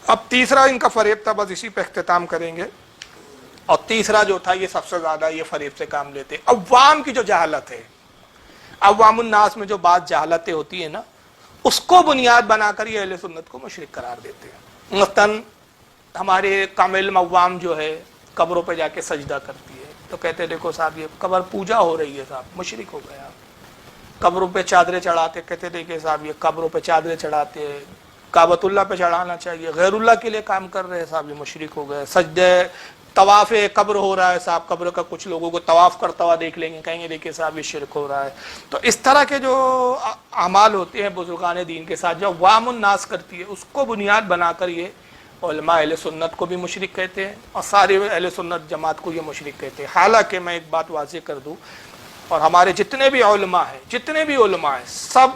اب تیسرا ان کا فریب تھا، بس اسی پہ اختتام کریں گے. اور تیسرا جو تھا، یہ سب سے زیادہ یہ فریب سے کام لیتے، عوام کی جو جہالت ہے، عوام الناس میں جو بات جہالتیں ہوتی ہیں نا، اس کو بنیاد بنا کر یہ اہل سنت کو مشرک قرار دیتے ہیں. مثلاً ہمارے کم علم عوام جو ہے قبروں پہ جا کے سجدہ کرتی ہے، تو کہتے دیکھو صاحب یہ قبر پوجا ہو رہی ہے، صاحب مشرک ہو گیا. قبروں پہ چادریں چڑھاتے، کہتے دیکھیں صاحب یہ قبروں پہ چادریں چڑھاتے ہیں، کعبۃ اللہ پہ چڑھانا چاہیے، غیر اللہ کے لیے کام کر رہے ہیں، صاحب یہ مشرک ہو گئے. سجدے طواف قبر ہو رہا ہے، صاحب قبر کا کچھ لوگوں کو طواف کرتا ہوا دیکھ لیں گے، کہیں گے دیکھیں صاحب یہ شرک ہو رہا ہے. تو اس طرح کے جو اعمال ہوتے ہیں بزرگان دین کے ساتھ جو عوام الناس کرتی ہے، اس کو بنیاد بنا کر یہ علماء اہل سنت کو بھی مشرک کہتے ہیں اور سارے اہل سنت جماعت کو یہ مشرک کہتے ہیں. حالانکہ میں ایک بات واضح کر دوں، اور ہمارے جتنے بھی علماء ہیں سب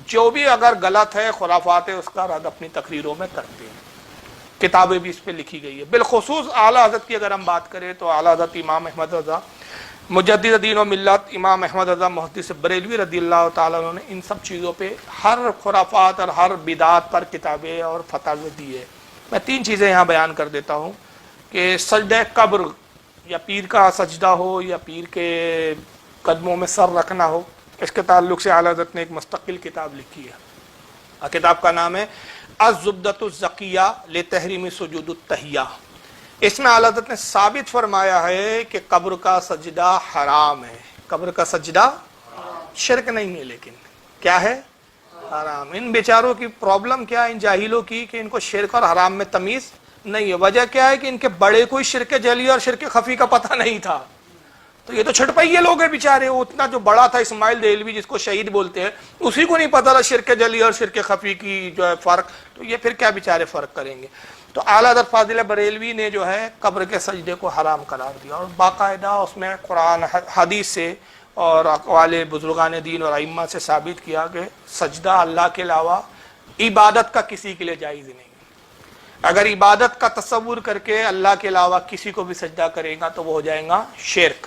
جو بھی اگر غلط ہے، خرافات ہے، اس کا رد اپنی تقریروں میں کرتے ہیں. کتابیں بھی اس پہ لکھی گئی ہے. بالخصوص اعلیٰ حضرت کی اگر ہم بات کریں تو اعلیٰ حضرت امام احمد رضا مجدد دین و ملت امام احمد رضا محدث بریلوی رضی اللہ تعالیٰ عنہ نے ان سب چیزوں پہ، ہر خرافات اور ہر بدعات پر کتابیں اور فتاوی دی ہے. میں 3 چیزیں یہاں بیان کر دیتا ہوں کہ سجدہ قبر یا پیر کا سجدہ ہو یا پیر کے قدموں میں سر رکھنا ہو، اس کے تعلق سے اعلیٰ حضرت نے ایک مستقل کتاب لکھی ہے. کتاب کا نام ہے الزبدۃ الزکیہ لتحریم سجود التحیہ. اس میں اعلیٰ حضرت نے ثابت فرمایا ہے کہ قبر کا سجدہ حرام ہے. قبر کا سجدہ شرک نہیں ہے، لیکن کیا ہے؟ حرام. ان بیچاروں کی پرابلم کیا ہے، ان جاہلوں کی، کہ ان کو شرک اور حرام میں تمیز نہیں ہے. وجہ کیا ہے کہ ان کے بڑے کوئی شرک جلی اور شرک خفی کا پتہ نہیں تھا. تو یہ تو چھٹپئیے لوگ ہیں بیچارے. وہ اتنا جو بڑا تھا اسماعیل دہلوی جس کو شہید بولتے ہیں، اسی کو نہیں پتہ تھا شرک جلی اور شرک خفی کی جو ہے فرق. تو یہ پھر کیا بیچارے فرق کریں گے. تو اعلیٰ حضرت فاضل بریلوی نے جو ہے قبر کے سجدے کو حرام قرار دیا، اور باقاعدہ اس میں قرآن حدیث سے اور اقوال بزرگان دین اور ائمہ سے ثابت کیا کہ سجدہ اللہ کے علاوہ عبادت کا کسی کے لیے جائز نہیں. اگر عبادت کا تصور کر کے اللہ کے علاوہ کسی کو بھی سجدہ کرے گا تو وہ ہو جائے گا شرک،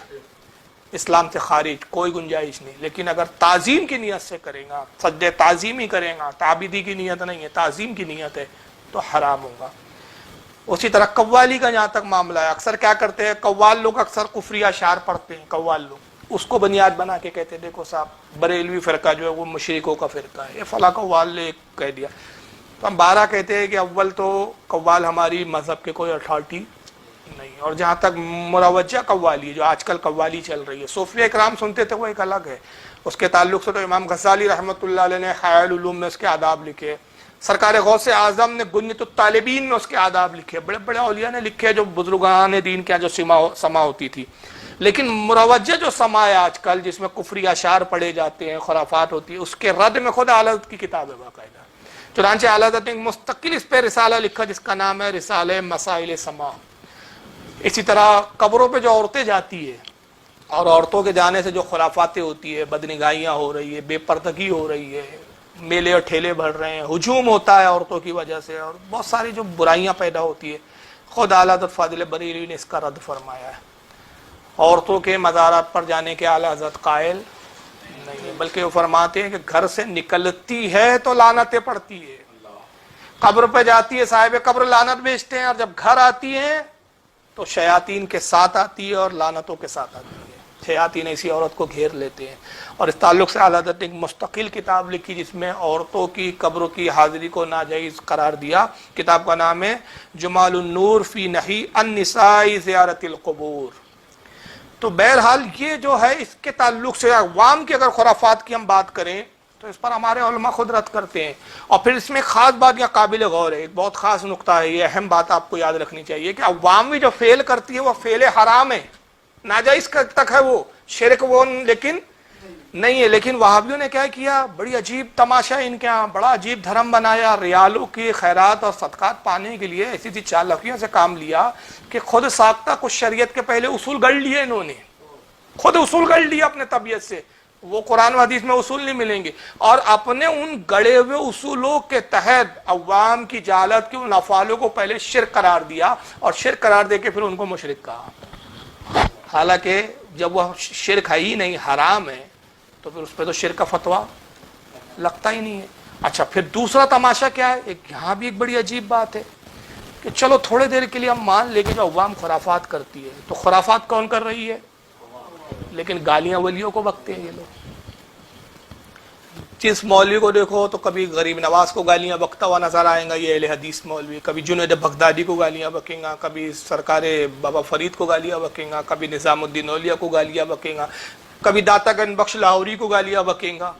اسلام سے خارج، کوئی گنجائش نہیں. لیکن اگر تعظیم کی نیت سے کرے گا، سجدہ تعظیم ہی کرے گا، تعبیدی کی نیت نہیں ہے، تعظیم کی نیت ہے، تو حرام ہوگا. اسی طرح قوالی کا جہاں تک معاملہ ہے، اکثر کیا کرتے ہیں قوال لوگ، اکثر کفری اشعار پڑھتے ہیں قوال لوگ، اس کو بنیاد بنا کے کہتے ہیں دیکھو صاحب بریلوی فرقہ جو ہے وہ مشرکوں کا فرقہ ہے، یہ فلاں قوال نے کہہ دیا. تو ہم 12 کہتے ہیں کہ اول تو قوال ہماری مذہب کے کوئی اتھارٹی نہیں. اور جہاں تک مروجہ قوالی جو آج کل قوالی چل رہی ہے، صوفیہ کرام سنتے تھے، وہ ایک الگ ہے. اس کے تعلق سے تو امام غزالی رحمۃ اللہ علیہ نے حیاء العلوم میں اس کے آداب لکھے، سرکار غوث اعظم نے گنیت الطالبین میں اس کے آداب لکھے، بڑے بڑے اولیاء نے لکھے جو بزرگان دین کے جو سما ہوتی تھی. لیکن مروجہ جو سما ہے آج کل، جس میں کفری اشعار پڑھے جاتے ہیں، خرافات ہوتی ہے، اس کے رد میں خود اعلیٰ حضرت کی کتاب ہے باقاعدہ. چنانچہ اعلیٰ حضرت نے ایک مستقل اس پہ رسالہ لکھا جس کا نام ہے رسالہ مسائل سما. اسی طرح قبروں پہ جو عورتیں جاتی ہے اور عورتوں کے جانے سے جو خرافاتیں ہوتی ہے، بدنگاہیاں ہو رہی ہے، بے پردگی ہو رہی ہے، میلے اور ٹھیلے بڑھ رہے ہیں، ہجوم ہوتا ہے عورتوں کی وجہ سے، اور بہت ساری جو برائیاں پیدا ہوتی ہے، خود اعلیٰ حضرت فاضل بریلوی نے اس کا رد فرمایا ہے. عورتوں کے مزارات پر جانے کے اعلیٰ حضرت قائل نہیں ہے، بلکہ وہ فرماتے ہیں کہ گھر سے نکلتی ہے تو لعنتیں پڑتی ہے. قبر پہ جاتی ہے صاحب قبر لعنت بھیجتے ہیں، اور جب گھر آتی ہیں تو شیاطین کے ساتھ آتی ہے اور لعنتوں کے ساتھ آتی ہے. شیاطین ایسی عورت کو گھیر لیتے ہیں. اور اس تعلق سے اعلیٰ حضرت نے ایک مستقل کتاب لکھی جس میں عورتوں کی قبروں کی حاضری کو ناجائز قرار دیا. کتاب کا نام ہے جمال النور فی نہی النساء زیارت القبور. تو بہرحال یہ جو ہے اس کے تعلق سے عوام کی اگر خرافات کی ہم بات کریں تو اس پر ہمارے علماء خود رد کرتے ہیں. اور پھر اس میں خاص بات یا قابل غور ہے، ایک بہت خاص نقطہ ہے، یہ اہم بات آپ کو یاد رکھنی چاہیے کہ عوام بھی جو فعل کرتی ہے وہ فعل حرام ہے، ناجائز تک ہے، وہ شرک وہ لیکن نہیں ہے. لیکن وہابیوں نے کیا کیا، بڑی عجیب تماشا ان کے ہاں، بڑا عجیب دھرم بنایا. ریالوں کی خیرات اور صدقات پانے کے لیے ایسی چالاکیوں سے کام لیا کہ خود ساختہ کچھ شریعت کے پہلے اصول گڑھ لیے انہوں نے، خود اصول گڑھ لیا اپنے طبیعت سے. وہ قرآن و حدیث میں اصول نہیں ملیں گے، اور اپنے ان گڑے ہوئے اصولوں کے تحت عوام کی جہالت کے ان افعالوں کو پہلے شرک قرار دیا، اور شرک قرار دے کے پھر ان کو مشرک کہا. حالانکہ جب وہ شرک ہے ہی نہیں، حرام ہے، تو پھر اس پہ تو شرک کا فتویٰ لگتا ہی نہیں ہے. اچھا پھر دوسرا تماشا کیا ہے، یہاں بھی ایک بڑی عجیب بات ہے. کہ چلو تھوڑے دیر کے لیے ہم مان لیں کہ جو عوام خرافات کرتی ہے، تو خرافات کون کر رہی ہے؟ لیکن گالیاں ولیوں کو بکتے ہیں یہ لوگ۔ جس مولوی کو دیکھو تو کبھی غریب نواز کو گالیاں بکتا ہوا نظر آئے گا، یہ اہل حدیث مولوی، کبھی جنید بغدادی کو گالیاں بکیں گا، کبھی سرکار بابا فرید کو گالیاں بکیں گا، کبھی نظام الدین اولیاء کو گالیاں بکیں گا، کبھی داتا گنج بخش لاہوری کو گالیاں بکیں گا۔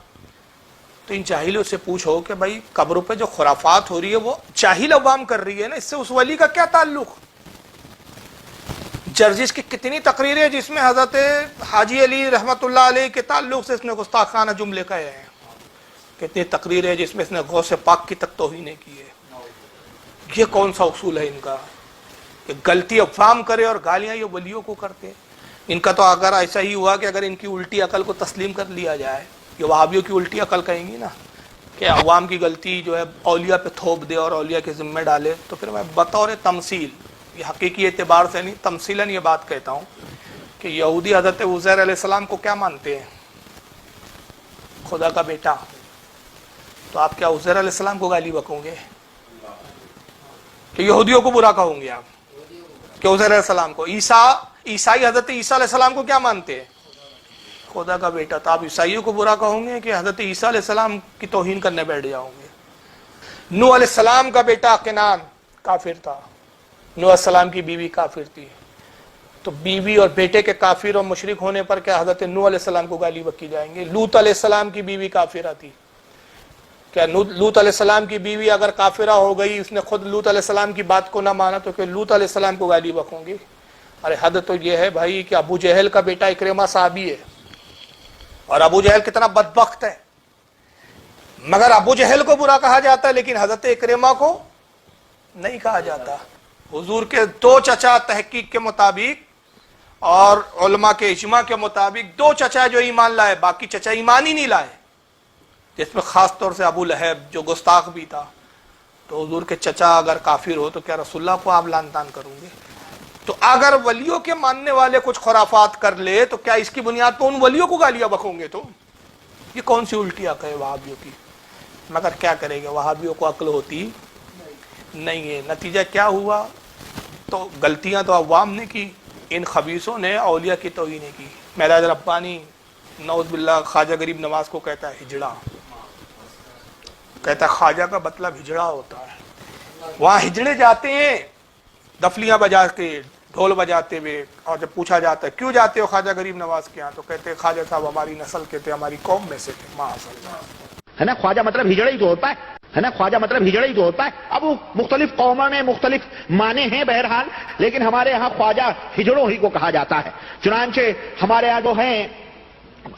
تو ان جاہلوں سے پوچھو کہ بھائی قبروں پہ جو خرافات ہو رہی ہے وہ جاہل عوام کر رہی ہے نا، اس سے اس ولی کا کیا تعلق؟ جرجس کی کتنی تقریریں جس میں حضرت حاجی علی رحمت اللہ علیہ کے تعلق سے اس نے گستاخانہ جملے کہے ہیں، کتنی تقریریں جس میں اس نے غوث پاک کی تک توہین کی ہے۔ یہ کون سا اصول ہے ان کا کہ غلطی عوام کرے اور گالیاں یہ ولیوں کو کرتے؟ ان کا تو اگر ایسا ہی ہوا کہ اگر ان کی الٹی عقل کو تسلیم کر لیا جائے، یہ وہابیوں کی الٹی عقل کہیں گی نا کہ عوام کی غلطی جو ہے اولیاء پہ تھوپ دے اور اولیاء کے ذمہ ڈالے، تو پھر میں بطور تمثیل، یہ حقیقی اعتبار سے نہیں، تمثیلاً یہ بات کہتا ہوں کہ یہودی حضرت عزیر علیہ السلام کو کیا مانتے ہیں؟ خدا کا بیٹا۔ تو آپ کیا عزیر علیہ السلام کو گالی بکوں گے کہ یہودیوں کو برا کہوں گے آپ کہ عزیر علیہ السلام کو؟ عیسائی حضرت عیسیٰ علیہ السلام کو کیا مانتے ہیں؟ خدا کا بیٹا۔ تو آپ عیسائیوں کو برا کہوں گے کہ حضرت عیسیٰ علیہ السلام کی توہین کرنے بیٹھ جاؤں گے؟ نوح علیہ السلام کا بیٹا کنعان کافر تھا، نوح علیہ السلام کی بیوی کافر تھی، تو بیوی اور بیٹے کے کافر اور مشرک ہونے پر کیا حضرت نوح علیہ السلام کو گالی بکی جائیں گے؟ لوط علیہ السلام کی بیوی کافرہ تھی، کیا لوط علیہ السلام کی بیوی اگر کافرہ ہو گئی، اس نے خود لوط علیہ السلام کی بات کو نہ مانا، تو کہ لوط علیہ السلام کو گالی بکوں گی؟ ارے حد تو یہ ہے بھائی کہ ابو جہل کا بیٹا اکرمہ صحابی ہے، اور ابو جہل کتنا بدبخت ہے، مگر ابو جہل کو برا کہا جاتا ہے لیکن حضرت اکرمہ کو نہیں کہا جاتا۔ حضور کے دو چچا تحقیق کے مطابق اور علماء کے اجماع کے مطابق دو چچا جو ایمان لائے، باقی چچا ایمان ہی نہیں لائے، جس میں خاص طور سے ابو لہب جو گستاخ بھی تھا۔ تو حضور کے چچا اگر کافر ہو تو کیا رسول اللہ کو آپ لعن طعن کروں گے؟ تو اگر ولیوں کے ماننے والے کچھ خرافات کر لے تو کیا اس کی بنیاد پر ان ولیوں کو گالیاں بکوں گے؟ تو یہ کون سی الٹی عقل ہے وہابیوں کی؟ مگر کیا کریں گے، وہابیوں کو عقل ہوتی نہیں ہے۔ نتیجہ کیا ہوا؟ تو غلطیاں تو عوام نے کی، ان خبیثوں نے اولیاء کی توہین کی۔ معراج ربانی نعوذ باللہ خواجہ غریب نواز کو کہتا ہے ہجڑا، کہتا ہے خواجہ کا مطلب ہجڑا ہوتا ہے۔ وہاں ہجڑے جاتے ہیں دفلیاں بجا کے، ڈھول بجاتے ہوئے، اور جب پوچھا جاتا ہے کیوں جاتے ہو خواجہ غریب نواز کے یہاں، تو کہتے ہیں خواجہ صاحب ہماری نسل کے تھے، ہماری قوم میں سے تھے۔ ہے نا، خواجہ مطلب ہجڑا ہی تو ہوتا ہے نا، خواجہ مطلب ہجڑا ہی تو ہوتا ہے۔ اب وہ مختلف قوموں میں مختلف معنی ہیں بہرحال، لیکن ہمارے ہاں خواجہ ہجڑوں ہی کو کہا جاتا ہے۔ چنانچہ ہمارے یہاں جو ہیں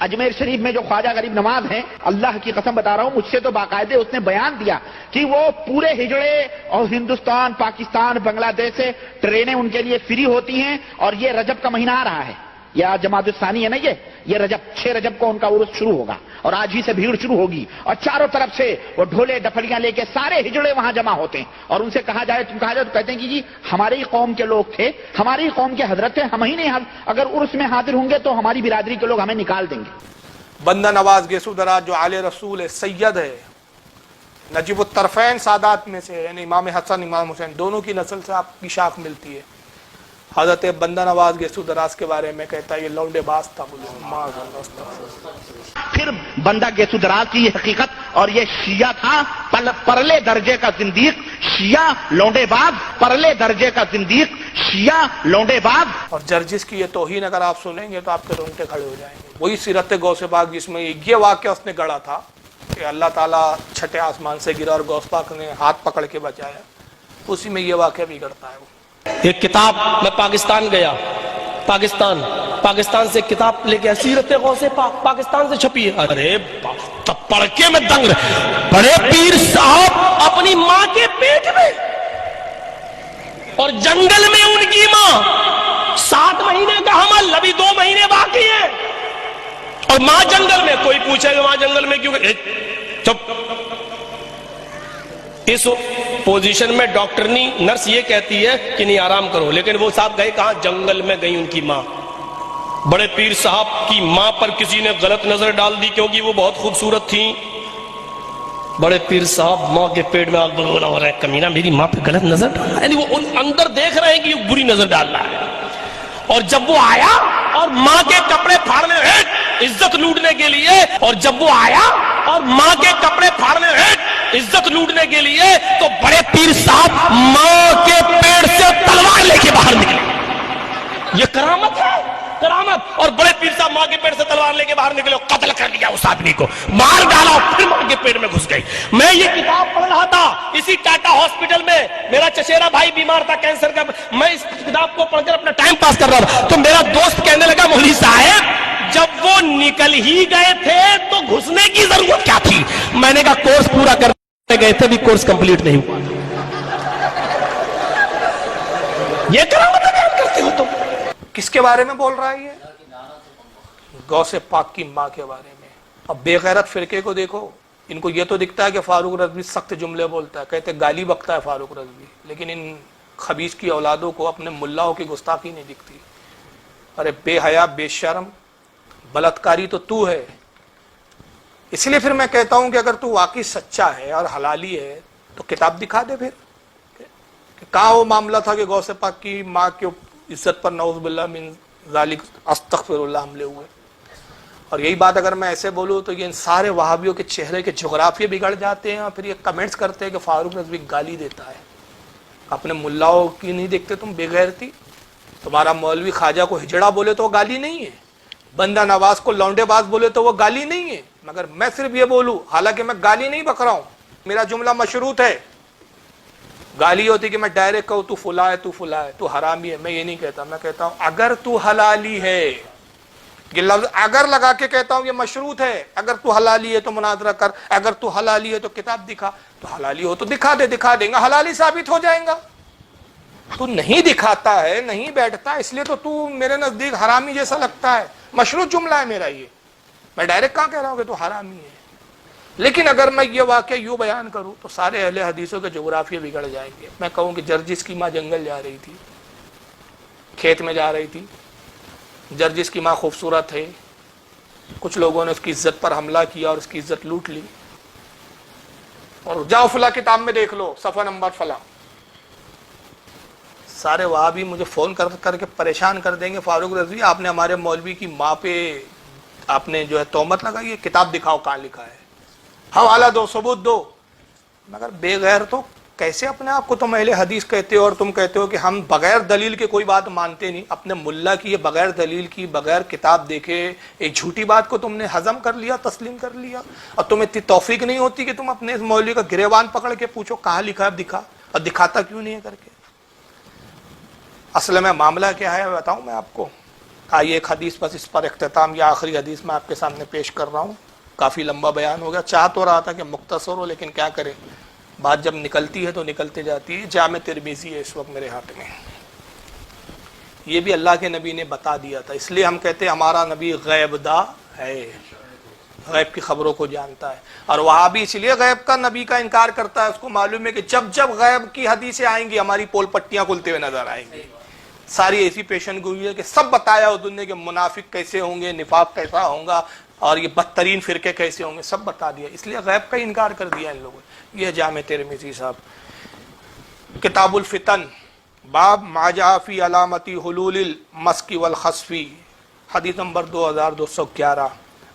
اجمیر شریف میں جو خواجہ غریب نواز ہیں، اللہ کی قسم بتا رہا ہوں، مجھ سے تو باقاعدے اس نے بیان دیا کہ وہ پورے ہجڑے اور ہندوستان، پاکستان، بنگلہ دیش سے ٹرینیں ان کے لیے فری ہوتی ہیں، اور یہ رجب کا مہینہ آ رہا ہے، یہ آج جمادی الثانی ہے نا، یہ رجب 6 رجب کو ان کا عرس شروع ہوگا، اور آج ہی سے بھیڑ شروع ہوگی، اور چاروں طرف سے وہ ڈھولے ڈپڑیاں لے کے سارے ہجڑے وہاں جمع ہوتے ہیں، اور ان سے کہا جائے تو کہتے ہیں کہ جی ہمارے ہی قوم کے لوگ تھے، ہماری ہی قوم کے حضرت تھے، ہم ہی نہیں، اگر عرس میں حاضر ہوں گے تو ہماری برادری کے لوگ ہمیں نکال دیں گے۔ بندہ نواز گیسو دراز جو آل رسول ہے، سید ہے، نجیب الطرفین سادات میں سے، یعنی امام حسن امام حسین دونوں کی نسل سے آپ کی شاخ ملتی ہے۔ حضرت بندہ نواز گیسو دراز کے بارے میں کہتا ہے یہ لونڈے باز تھا، پھر بندہ گیسو دراز کی یہ حقیقت، اور یہ شیعہ تھا پرلے درجے کا زندیق، شیعہ لونڈے باز، پرلے درجے کا زندیق، شیعہ لونڈے باز۔ اور جرجس کی یہ توہین اگر آپ سنیں گے تو آپ کے رونگٹے کھڑے ہو جائیں گے۔ وہی سیرت غوث پاک جس میں یہ واقعہ اس نے گڑھا تھا کہ اللہ تعالیٰ چھٹے آسمان سے گرا اور غوث پاک نے ہاتھ پکڑ کے بچایا، اسی میں یہ واقعہ بھی گڑھتا ہے۔ وہ ایک کتاب میں پاکستان گیا، پاکستان سے کتاب لے کے، سیرت غوث پاک پاکستان سے چھپی ہے، ارے پڑھ کے میں دنگ رہا، بڑے پیر صاحب اپنی ماں کے پیٹ میں اور جنگل میں ان کی ماں 7 مہینے کا حمل، ابھی 2 مہینے باقی ہے، اور ماں جنگل میں۔ کوئی پوچھے گا ماں جنگل میں کیوں؟ چپ۔ اس پوزیشن میں ڈاکٹرنی نرس یہ کہتی ہے کہ نہیں آرام کرو، لیکن وہ صاحب گئے کہاں؟ جنگل میں گئی ان کی ماں۔ بڑے پیر صاحب کی ماں پر کسی نے غلط نظر ڈال دی کیونکہ وہ بہت خوبصورت تھیں، بڑے پیر صاحب ماں کے پیٹ میں آگ بگولا ہو رہا ہے، کمینہ میری ماں پہ غلط نظر ڈال رہا ہے، یعنی وہ ان اندر دیکھ رہے ہیں کہ یہ بری نظر ڈال رہا ہے. اور جب وہ آیا اور ماں کے کپڑے پھاڑنے عزت لوٹنے کے لیے، اور جب وہ آیا اور ماں کے کپڑے پھاڑنے عزت لوٹنے کے لیے، تو بڑے پیر صاحب ماں کے پیٹ سے تلوار لے کے باہر نکلے. یہ کرامت ہے، کرامت. اور بڑے پیر صاحب ماں کے پیٹ سے تلوار لے کے باہر نکلے، قتل کر دیا اس آدمی کو، مار ڈالا، پھر ماں کے پیٹ میں گھس گئی. میں یہ کتاب پڑھ رہا تھا اسی ٹاٹا ہاسپٹل میں، میرا چچیرا بھائی بیمار تھا کینسر کا، میں اس کتاب کو پڑھ کر اپنا ٹائم پاس کر رہا تھا، تو میرا دوست کہنے لگا مولوی صاحب جب وہ نکل ہی گئے تھے تو گھسنے کی ضرورت کیا تھی؟ میں نے کہا کورس پورا کرنے گئے تھے بھی کورس کمپلیٹ نہیں ہوا. یہ کرامت بیان کرتے ہو تم. کس کے بارے میں بول رہا ہے یہ؟ غوث پاک کی ماں کے بارے میں. اب بے غیرت فرقے کو دیکھو، ان کو یہ تو دکھتا ہے کہ فاروق رضوی سخت جملے بولتا ہے، کہتے گالی بکتا ہے فاروق رضوی، لیکن ان خبیث کی اولادوں کو اپنے ملاؤں کی گستاخی نہیں دکھتی. ارے بے حیا، بے شرم، بلاتکاری تو ہے. اس لیے پھر میں کہتا ہوں کہ اگر تو واقعی سچا ہے اور حلالی ہے تو کتاب دکھا دے پھر. کہاں وہ معاملہ تھا کہ غوث پاک کی ماں کی عزت پر نعوذ باللہ من ذالک استغفر اللہ حملے ہوئے. اور یہی بات اگر میں ایسے بولوں تو یہ ان سارے وہابیوں کے چہرے کے جغرافیے بگڑ جاتے ہیں، اور پھر یہ کمنٹس کرتے ہیں کہ فاروق رضوی گالی دیتا ہے. اپنے ملاؤں کی نہیں دیکھتے تم بے غیرتی؟ تمہارا مولوی خواجہ کو ہجڑا بولے تو وہ گالی نہیں ہے، بندہ نواز کو لونڈے باز بولے تو وہ گالی نہیں ہے. مگر میں صرف یہ بولوں، حالانکہ میں گالی نہیں بک رہا ہوں، میرا جملہ مشروط ہے. گالی ہوتی کہ میں ڈائریکٹ کہوں تو فلاں ہے، تو فلاں ہے، تو حرامی ہے، میں یہ نہیں کہتا. میں کہتا ہوں اگر تو حلالی ہے، یہ لفظ اگر لگا کے کہتا ہوں، یہ مشروط ہے. اگر تو حلالی ہے تو مناظرہ کر، اگر تو حلالی ہے تو کتاب دکھا. تو حلالی ہو تو دکھا دے، دکھا دیں گا، حلالی ثابت ہو جائیں گا. تو نہیں دکھاتا ہے، نہیں بیٹھتا، اس لیے تو میرے نزدیک حرامی جیسا لگتا ہے. مشروط جملہ ہے میرا یہ، میں ڈائریکٹ کہاں کہہ رہا ہوں کہ تو حرامی ہے. لیکن اگر میں یہ واقعہ یوں بیان کروں تو سارے اہل حدیثوں کے جغرافیے بگڑ جائیں گے. میں کہوں کہ جرجس کی ماں جنگل جا رہی تھی، کھیت میں جا رہی تھی، جرجس کی ماں خوبصورت ہے، کچھ لوگوں نے اس کی عزت پر حملہ کیا اور اس کی عزت لوٹ لی. اور جاؤ فلاں کتاب میں دیکھ لو صفحہ نمبر فلاں. سارے وہاں بھی مجھے فون کر کے پریشان کر دیں گے، فاروق رضوی آپ نے ہمارے مولوی کی ماں پہ آپ نے جو ہے تہمت لگائی ہے، کتاب دکھاؤ کہاں لکھا ہے، حوالہ دو، ثبوت دو. مگر بے غیر تو کیسے اپنے آپ کو تم اہل حدیث کہتے ہو، اور تم کہتے ہو کہ ہم بغیر دلیل کے کوئی بات مانتے نہیں. اپنے ملا کی یہ بغیر دلیل کی، بغیر کتاب دیکھے ایک جھوٹی بات کو تم نے ہضم کر لیا، تسلیم کر لیا. اور تمہیں اتنی توفیق نہیں ہوتی کہ تم اپنے اس مولوی کا گریبان پکڑ کے پوچھو کہاں لکھا ہے، دکھا، اور دکھاتا کیوں نہیں ہے کر کے. اصل میں معاملہ کیا ہے بتاؤں میں آپ کو. آئیے ایک حدیث بس اس پر اختتام، یا آخری حدیث میں آپ کے سامنے پیش کر رہا ہوں. کافی لمبا بیان ہو گیا، چاہ تو رہا تھا کہ مختصر ہو، لیکن کیا کریں، بات جب نکلتی ہے تو نکلتے جاتی ہے. جامع ترمذی ہے اس وقت میرے ہاتھ میں. یہ بھی اللہ کے نبی نے بتا دیا تھا، اس لیے ہم کہتے ہیں ہمارا نبی غیب دا ہے، غیب کی خبروں کو جانتا ہے. اور وہاں بھی اس لیے غیب کا نبی کا انکار کرتا ہے، اس کو معلوم ہے کہ جب جب غیب کی حدیثیں آئیں گی ہماری پول پٹیاں کھلتے ہوئے نظر آئیں گی. ساری ایسی پیشن گوئی ہے کہ سب بتایا اس نے کہ منافق کیسے ہوں گے، نفاق کیسا ہوگا، اور یہ بدترین فرقے کیسے ہوں گے، سب بتا دیا. اس لیے غیب کا انکار کر دیا ان لوگوں نے. یہ جامع ترمذی صاحب، کتاب الفتن، باب ما جاء فی علامتی حلول المسک والخسفی، حدیث نمبر 2211.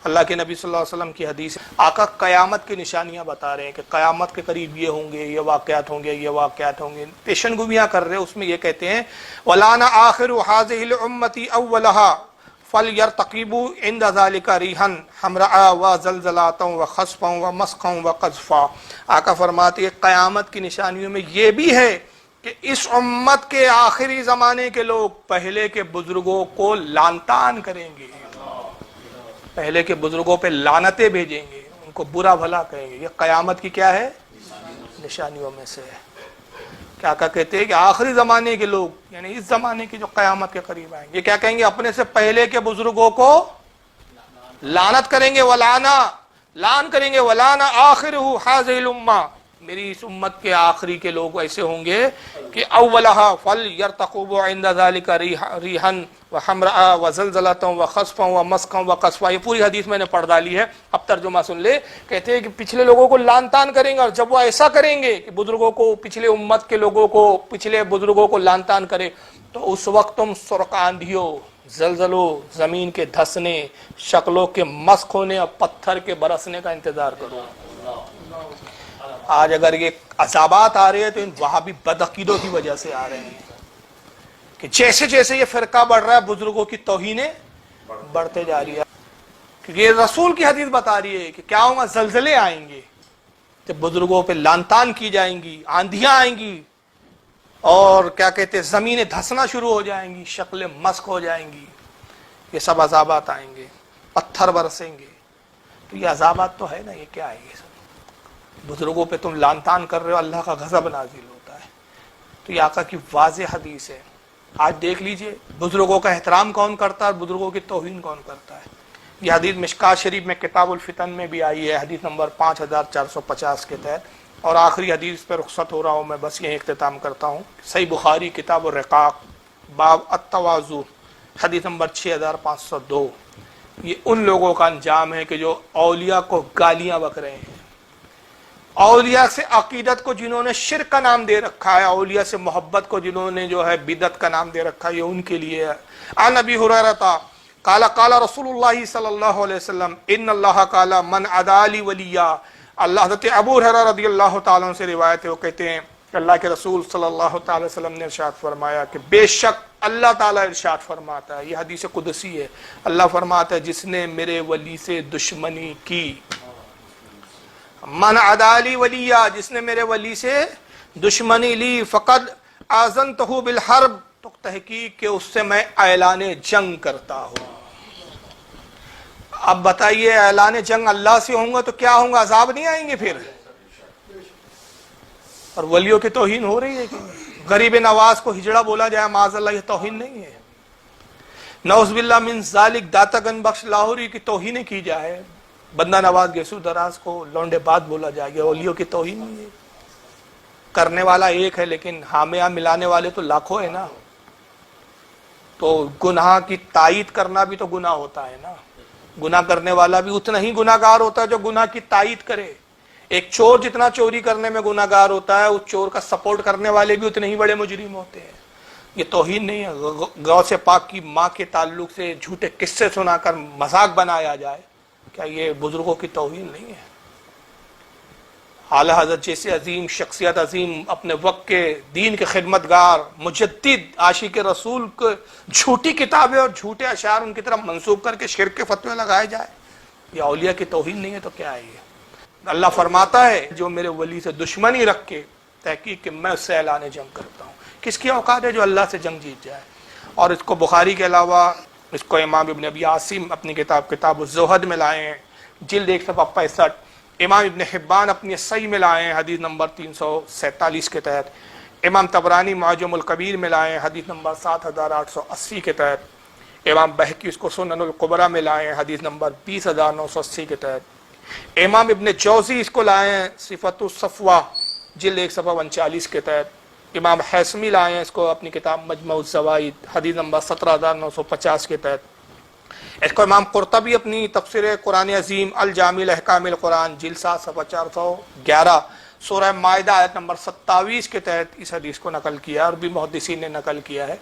اللہ کے نبی صلی اللہ علیہ وسلم کی حدیث. آقا قیامت کی نشانیاں بتا رہے ہیں کہ قیامت کے قریب یہ ہوں گے، یہ واقعات ہوں گے، یہ واقعات ہوں گے. پیشن گوئیاں کر رہے ہیں. اس میں یہ کہتے ہیں وَلَانَ آخِرُ هَذِهِ الْأُمَّةِ أَوَّلَهَا فَلْيَرْتَقِبُوا عِنْدَ ذَلِكَ رِيحًا حَمْرَاءً وَزَلْزَلَةً وَخَسْفًا وَمَسْخًا وَقَذْفًا. آقا فرماتے ہیں قیامت کی نشانیوں میں یہ بھی ہے کہ اس امت کے آخری زمانے کے لوگ پہلے کے بزرگوں کو لعن طعن کریں گے، پہلے کے بزرگوں پہ لعنتیں بھیجیں گے، ان کو برا بھلا کہیں گے. یہ قیامت کی کیا ہے؟ نشانیوں میں سے ہے. کیا کہتے ہیں کہ آخری زمانے کے لوگ، یعنی اس زمانے کی جو قیامت کے قریب آئیں گے، یہ کیا کہیں گے؟ اپنے سے پہلے کے بزرگوں کو لعنت کریں گے، ولانا لعن کریں گے. ولانا آخرہ ہذہ الامہ، میری اس امت کے آخری کے لوگ ایسے ہوں گے کہ اولہا فلیرتقب عند ذلک ریحن وحمرا وزلزلۃ وخسفا ومسقا وقصفا. یہ پوری حدیث میں نے پڑھ ڈالی ہے, اب ترجمہ سن لے. کہتے ہیں کہ پچھلے لوگوں کو لان تان کریں گے, اور جب وہ ایسا کریں گے کہ بزرگوں کو, پچھلے امت کے لوگوں کو, پچھلے بزرگوں کو لان تان کرے, تو اس وقت تم سرخ آندھیوں, زلزلوں, زمین کے دھسنے, شکلوں کے مسخ ہونے اور پتھر کے برسنے کا انتظار کرو. آج اگر یہ عذابات آ رہے ہیں تو ان وہابی بدعقیدوں کی وجہ سے آ رہے ہیں کہ جیسے جیسے یہ فرقہ بڑھ رہا ہے بزرگوں کی توہینیں بڑھتے جا رہی ہے. کیونکہ یہ رسول کی حدیث بتا رہی ہے کہ کیا ہوگا, زلزلے آئیں گے, کہ بزرگوں پہ لان تان کی جائیں گی, آندھیاں آئیں گی, اور کیا کہتے ہیں زمینیں دھسنا شروع ہو جائیں گی, شکلیں مسخ ہو جائیں گی. یہ سب عذابات آئیں گے, پتھر برسیں گے. تو یہ عذابات تو ہے نا, یہ کیا ہے یہ سب؟ بزرگوں پہ تم لان تان کر رہے ہو, اللہ کا غضب نازل ہوتا ہے. تو یہ آقا کی واضح حدیث ہے. آج دیکھ لیجئے بزرگوں کا احترام کون کرتا ہے اور بزرگوں کی توہین کون کرتا ہے. یہ حدیث مشکات شریف میں کتاب الفتن میں بھی آئی ہے, حدیث نمبر 5450 کے تحت. اور آخری حدیث پہ رخصت ہو رہا ہوں میں, بس یہیں اختتام کرتا ہوں. صحیح بخاری کتاب الرقاق باب التواضع حدیث نمبر 6502. یہ ان لوگوں کا انجام ہے کہ جو اولیاء کو گالیاں بک رہے ہیں, اولیاء سے عقیدت کو جنہوں نے شرک کا نام دے رکھا ہے, اولیاء سے محبت کو جنہوں نے جو ہے بدعت کا نام دے رکھا ہے, یہ ان کے لیے ہے. عن ابی ہریرہ قال قال رسول اللہ صلی اللہ علیہ وسلم ان اللہ قال من عدا لی ولیا. اللہ حضرت ابو ہریرہ رضی اللہ تعالیٰ عنہ سے روایت ہے, وہ کہتے ہیں کہ اللہ کے رسول صلی اللہ تعالی وسلم نے ارشاد فرمایا کہ بے شک اللہ تعالیٰ ارشاد فرماتا ہے, یہ حدیث قدسی ہے, اللہ فرماتا ہے جس نے میرے ولی سے دشمنی کی, من عدالی ولیہ, جس نے میرے ولی سے دشمنی لی, فقد آذنتہ بالحرب, تو تحقیق کہ اس سے میں اعلان جنگ کرتا ہوں. اب بتائیے اعلان جنگ اللہ سے ہوں گا تو کیا ہوں گا, عذاب نہیں آئیں گے پھر؟ اور ولیوں کی توہین ہو رہی ہے کہ غریب نواز کو ہجڑا بولا جائے, معاذ اللہ, یہ توہین نہیں ہے؟ نعوذ باللہ من ذالک داتا گن بخش لاہوری کی توہین کی جائے, بندہ نواز گیسو دراز کو لونڈے بات بولا جائے گا, ولیوں کی توہین نہیں ہے. کرنے والا ایک ہے لیکن حامیہ ملانے والے تو لاکھوں ہیں نا. تو گناہ کی تائید کرنا بھی تو گناہ ہوتا ہے نا. گناہ کرنے والا بھی اتنا ہی گناہ گار ہوتا ہے جو گناہ کی تائید کرے. ایک چور جتنا چوری کرنے میں گناہ گار ہوتا ہے, اس چور کا سپورٹ کرنے والے بھی اتنے ہی بڑے مجرم ہوتے ہیں. یہ توہین نہیں ہے. غوث پاک کی ماں کے تعلق سے جھوٹے قصے سنا کر مذاق بنایا جائے, کیا یہ بزرگوں کی توہین نہیں ہے؟ اعلی حضرت جیسے عظیم شخصیت, عظیم اپنے وقت کے دین کے خدمتگار, مجدد, عاشق رسول کو جھوٹی کتابیں اور جھوٹے اشعار ان کی طرف منسوب کر کے شرک کے فتوے لگائے جائے, یہ اولیاء کی توہین نہیں ہے تو کیا ہے یہ؟ اللہ فرماتا ہے جو میرے ولی سے دشمنی رکھ کے تحقیق کہ میں اس سے اعلان جنگ کرتا ہوں. کس کی اوقات ہے جو اللہ سے جنگ جیت جائے؟ اور اس کو بخاری کے علاوہ اس کو امام ابن ابی عاصم اپنی کتاب الزہد میں لائے ہیں, جلد 165. امام ابن حبان اپنی صحیح میں لائے ہیں حدیث نمبر 347 کے تحت. امام طبرانی معجم الکبیر میں لائے ہیں حدیث نمبر 7880 کے تحت. امام بہقی اس کو سنن القبرہ میں لائے ہیں حدیث نمبر 20980 کے تحت. امام ابن جوزی اس کو لائے ہیں صفت الصفوہ جلد 139 کے تحت. امام حیثمی لائے ہیں اس کو اپنی کتاب مجمع الزوائد حدیث نمبر 17950 کے تحت. اس کو امام قرطبی اپنی تفسیر قرآن عظیم الجامع احکام القرآن جلد 7 صفحہ 411 سورہ مائدہ آیت نمبر 27 کے تحت اس حدیث کو نقل کیا, اور بھی محدثین نے نقل کیا ہے.